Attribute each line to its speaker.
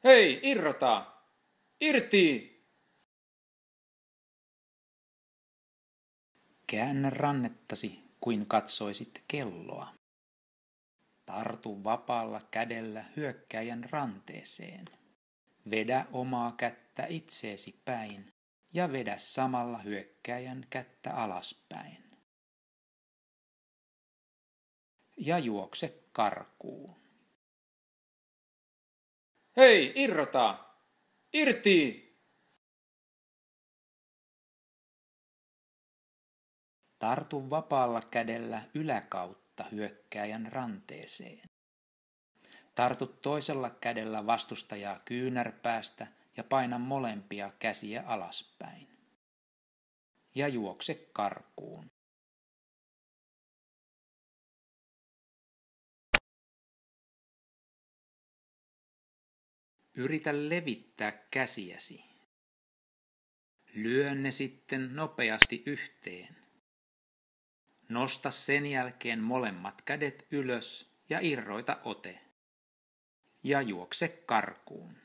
Speaker 1: Hei, irrota! Irti!
Speaker 2: Käännä rannettasi, kuin katsoisit kelloa. Tartu vapaalla kädellä hyökkääjän ranteeseen. Vedä omaa kättä itseesi päin ja vedä samalla hyökkääjän kättä alaspäin. Ja juokse karkuun.
Speaker 1: Hei, irrota! Irti!
Speaker 2: Tartu vapaalla kädellä yläkautta hyökkääjän ranteeseen. Tartu toisella kädellä vastustajaa kyynärpäästä ja paina molempia käsiä alaspäin. Ja juokse karkuun. Yritä levittää käsiäsi. Lyö ne sitten nopeasti yhteen. Nosta sen jälkeen molemmat kädet ylös ja irroita ote. Ja juokse karkuun.